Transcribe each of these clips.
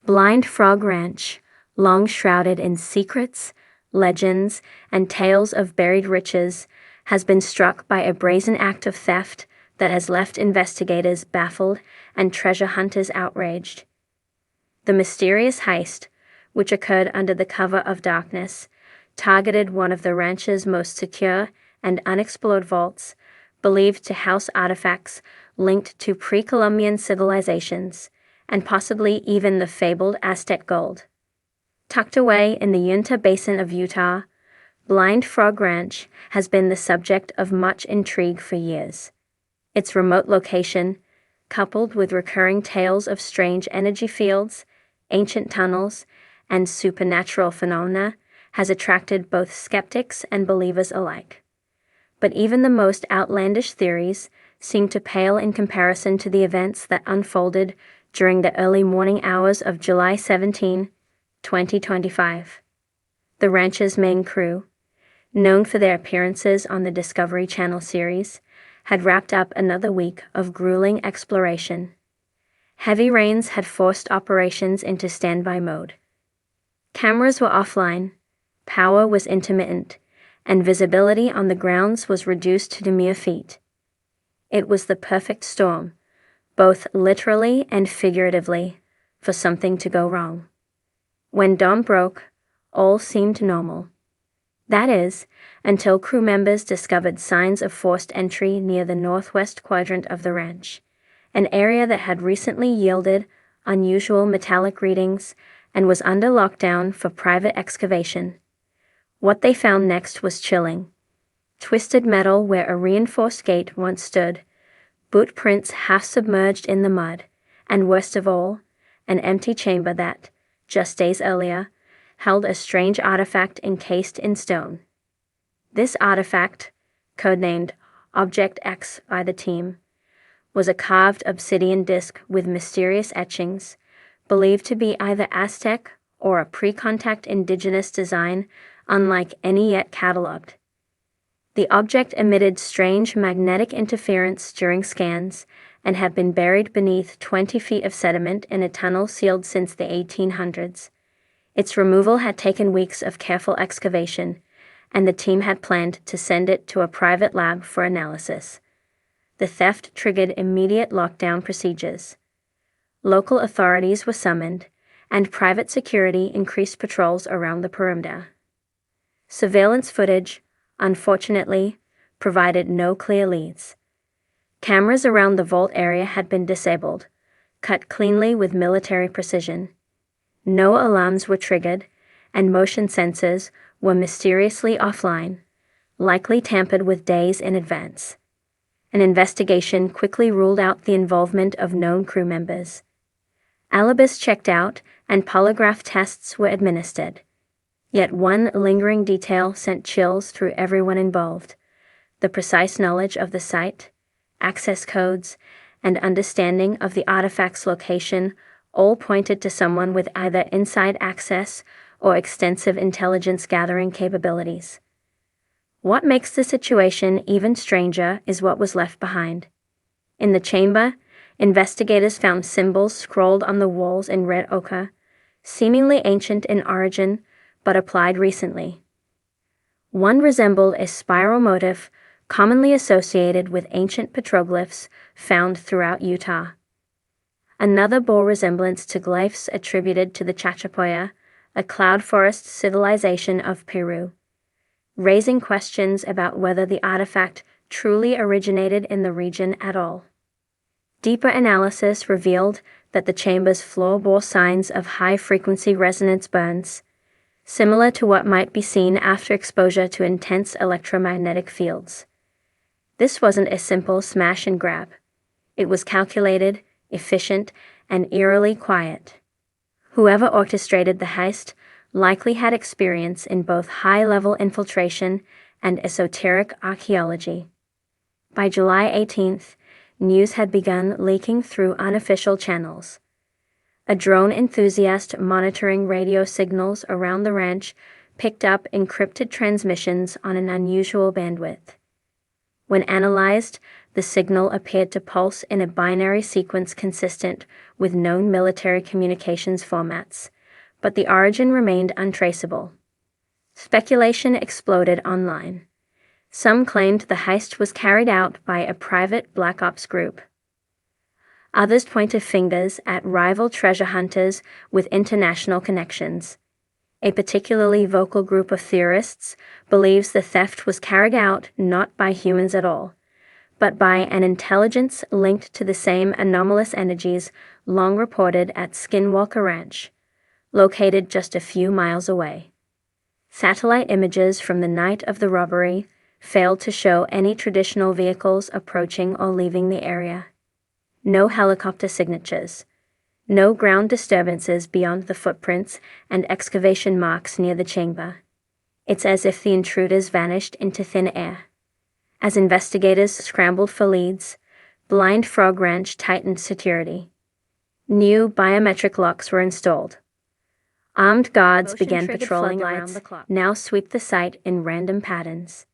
Blind Frog Ranch, long shrouded in secrets, legends, and tales of buried riches, has been struck by a brazen act of theft that has left investigators baffled and treasure hunters outraged. The mysterious heist, which occurred under the cover of darkness, targeted one of the ranch's most secure and unexplored vaults, believed to house artifacts linked to pre-Columbian civilizations, and possibly even the fabled Aztec gold. Tucked away in the Uinta Basin of Utah, Blind Frog Ranch has been the subject of much intrigue for years. Its remote location, coupled with recurring tales of strange energy fields, ancient tunnels, and supernatural phenomena, has attracted both skeptics and believers alike. But even the most outlandish theories seem to pale in comparison to the events that unfolded during the early morning hours of July 17, 2025. The ranch's main crew, known for their appearances on the Discovery Channel series, had wrapped up another week of grueling exploration. Heavy rains had forced operations into standby mode. Cameras were offline, power was intermittent, and visibility on the grounds was reduced to mere feet. It was the perfect storm, both literally and figuratively, for something to go wrong. When dawn broke, all seemed normal. That is, until crew members discovered signs of forced entry near the northwest quadrant of the ranch, an area that had recently yielded unusual metallic readings and was under lockdown for private excavation. What they found next was chilling. Twisted metal where a reinforced gate once stood, boot prints half submerged in the mud, and worst of all, an empty chamber that, just days earlier, held a strange artifact encased in stone. This artifact, codenamed Object X by the team, was a carved obsidian disc with mysterious etchings, believed to be either Aztec or a pre-contact indigenous design unlike any yet catalogued. The object emitted strange magnetic interference during scans and had been buried beneath 20 feet of sediment in a tunnel sealed since the 1800s. Its removal had taken weeks of careful excavation, and the team had planned to send it to a private lab for analysis. The theft triggered immediate lockdown procedures. Local authorities were summoned, and private security increased patrols around the perimeter. Surveillance footage, unfortunately, provided no clear leads. Cameras around the vault area had been disabled, cut cleanly with military precision. No alarms were triggered, and motion sensors were mysteriously offline, likely tampered with days in advance. An investigation quickly ruled out the involvement of known crew members. Alibis checked out, and polygraph tests were administered. Yet one lingering detail sent chills through everyone involved: the precise knowledge of the site, access codes, and understanding of the artifact's location all pointed to someone with either inside access or extensive intelligence gathering capabilities. What makes the situation even stranger is what was left behind. In the chamber, investigators found symbols scrolled on the walls in red ochre, seemingly ancient in origin but applied recently. One resembled a spiral motif commonly associated with ancient petroglyphs found throughout Utah. Another bore resemblance to glyphs attributed to the Chachapoya, a cloud forest civilization of Peru, raising questions about whether the artifact truly originated in the region at all. Deeper analysis revealed that the chamber's floor bore signs of high-frequency resonance burns, similar to what might be seen after exposure to intense electromagnetic fields. This wasn't a simple smash and grab. It was calculated, efficient, and eerily quiet. Whoever orchestrated the heist likely had experience in both high-level infiltration and esoteric archaeology. By July 18th, news had begun leaking through unofficial channels. A drone enthusiast monitoring radio signals around the ranch picked up encrypted transmissions on an unusual bandwidth. When analyzed, the signal appeared to pulse in a binary sequence consistent with known military communications formats, but the origin remained untraceable. Speculation exploded online. Some claimed the heist was carried out by a private black ops group. Others pointed fingers at rival treasure hunters with international connections. A particularly vocal group of theorists believes the theft was carried out not by humans at all, but by an intelligence linked to the same anomalous energies long reported at Skinwalker Ranch, located just a few miles away. Satellite images from the night of the robbery failed to show any traditional vehicles approaching or leaving the area. No helicopter signatures. No ground disturbances beyond the footprints and excavation marks near the chamber. It's as if the intruders vanished into thin air. As investigators scrambled for leads, Blind Frog Ranch tightened security. New biometric locks were installed. Armed guards began patrolling around the clock. Now sweep the site in random patterns.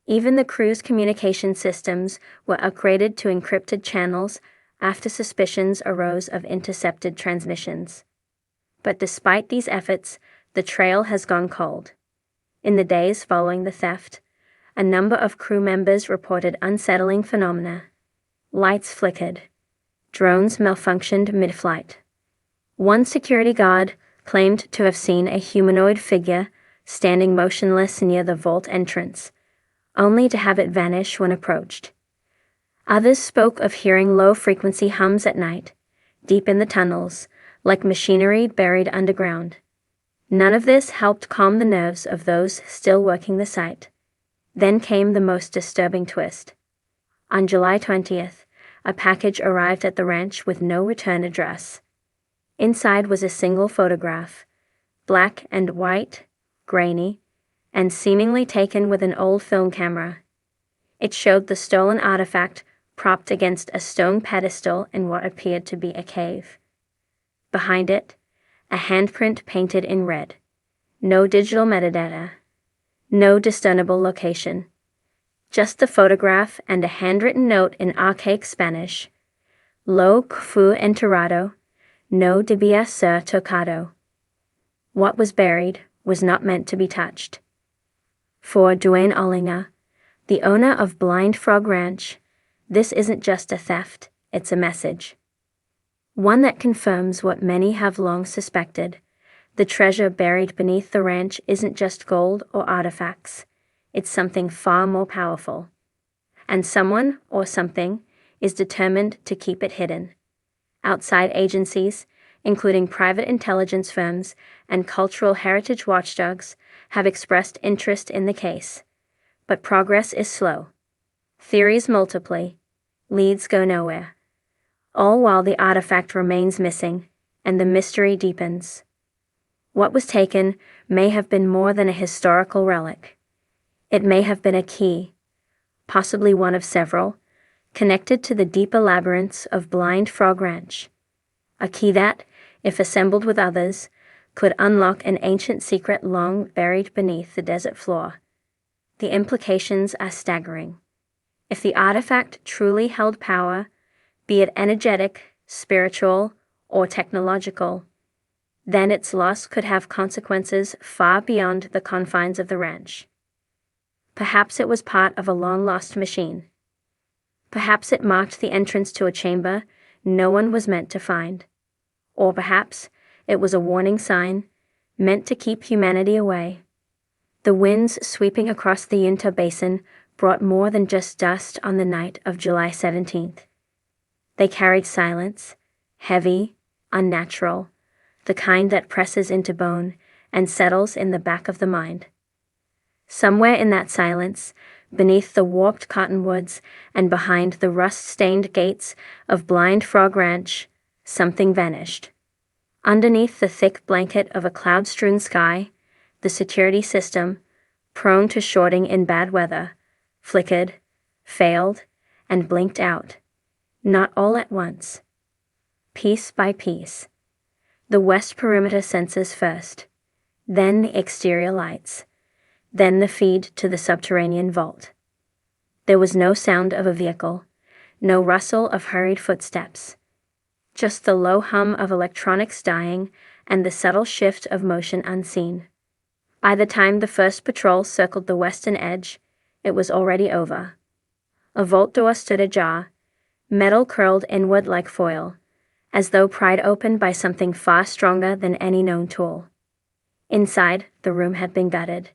Even the crew's communication systems were upgraded to encrypted channels after suspicions arose of intercepted transmissions. But despite these efforts, the trail has gone cold. In the days following the theft, a number of crew members reported unsettling phenomena. Lights flickered. Drones malfunctioned mid-flight. One security guard claimed to have seen a humanoid figure standing motionless near the vault entrance, only to have it vanish when approached. Others spoke of hearing low-frequency hums at night, deep in the tunnels, like machinery buried underground. None of this helped calm the nerves of those still working the site. Then came the most disturbing twist. On July 20th, a package arrived at the ranch with no return address. Inside was a single photograph, black and white, grainy, and seemingly taken with an old film camera. It showed the stolen artifact propped against a stone pedestal in what appeared to be a cave. Behind it, a handprint painted in red. No digital metadata. No discernible location. Just the photograph and a handwritten note in archaic Spanish. Lo que fue enterrado, no debía ser tocado. What was buried was not meant to be touched. For Duane Ollinger, the owner of Blind Frog Ranch, this isn't just a theft, it's a message. One that confirms what many have long suspected. The treasure buried beneath the ranch isn't just gold or artifacts, it's something far more powerful. And someone, or something, is determined to keep it hidden. Outside agencies, including private intelligence firms and cultural heritage watchdogs, have expressed interest in the case. But progress is slow. Theories multiply, leads go nowhere. All while the artifact remains missing, and the mystery deepens. What was taken may have been more than a historical relic. It may have been a key, possibly one of several, connected to the deeper labyrinths of Blind Frog Ranch. A key that, if assembled with others, could unlock an ancient secret long buried beneath the desert floor. The implications are staggering. If the artifact truly held power, be it energetic, spiritual, or technological, then its loss could have consequences far beyond the confines of the ranch. Perhaps it was part of a long-lost machine. Perhaps it marked the entrance to a chamber no one was meant to find. Or perhaps it was a warning sign, meant to keep humanity away. The winds sweeping across the Uinta Basin brought more than just dust on the night of July 17th. They carried silence, heavy, unnatural, the kind that presses into bone and settles in the back of the mind. Somewhere in that silence, beneath the warped cottonwoods and behind the rust-stained gates of Blind Frog Ranch, something vanished. Underneath the thick blanket of a cloud-strewn sky, the security system, prone to shorting in bad weather, flickered, failed, and blinked out. Not all at once. Piece by piece. The west perimeter sensors first, then the exterior lights, then the feed to the subterranean vault. There was no sound of a vehicle, no rustle of hurried footsteps. Just the low hum of electronics dying and the subtle shift of motion unseen. By the time the first patrol circled the western edge, it was already over. A vault door stood ajar, metal curled inward like foil, as though pried open by something far stronger than any known tool. Inside, the room had been gutted.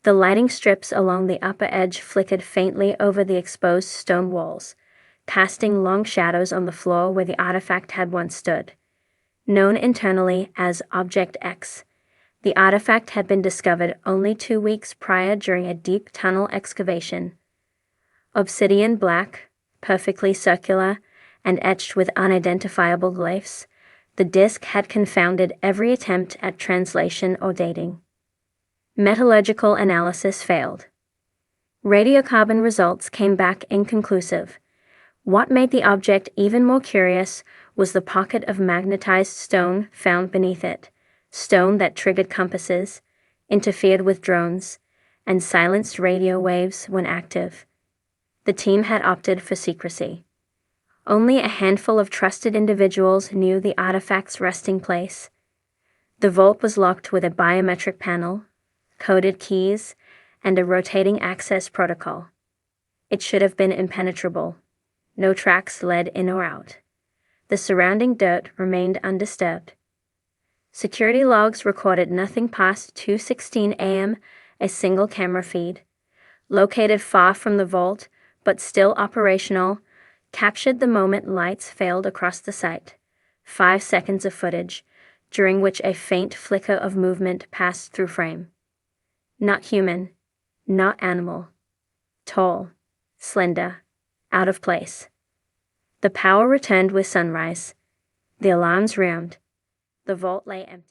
The lighting strips along the upper edge flickered faintly over the exposed stone walls, casting long shadows on the floor where the artifact had once stood. Known internally as Object X, the artifact had been discovered only 2 weeks prior during a deep tunnel excavation. Obsidian black, perfectly circular, and etched with unidentifiable glyphs, the disk had confounded every attempt at translation or dating. Metallurgical analysis failed. Radiocarbon results came back inconclusive. What made the object even more curious was the pocket of magnetized stone found beneath it, stone that triggered compasses, interfered with drones, and silenced radio waves when active. The team had opted for secrecy. Only a handful of trusted individuals knew the artifact's resting place. The vault was locked with a biometric panel, coded keys, and a rotating access protocol. It should have been impenetrable. No tracks led in or out. The surrounding dirt remained undisturbed. Security logs recorded nothing past 2:16 a.m., a single camera feed, located far from the vault but still operational, captured the moment lights failed across the site. 5 seconds of footage, during which a faint flicker of movement passed through frame. Not human, not animal. Tall, slender, out of place. The power returned with sunrise. The alarms reamed. The vault lay empty.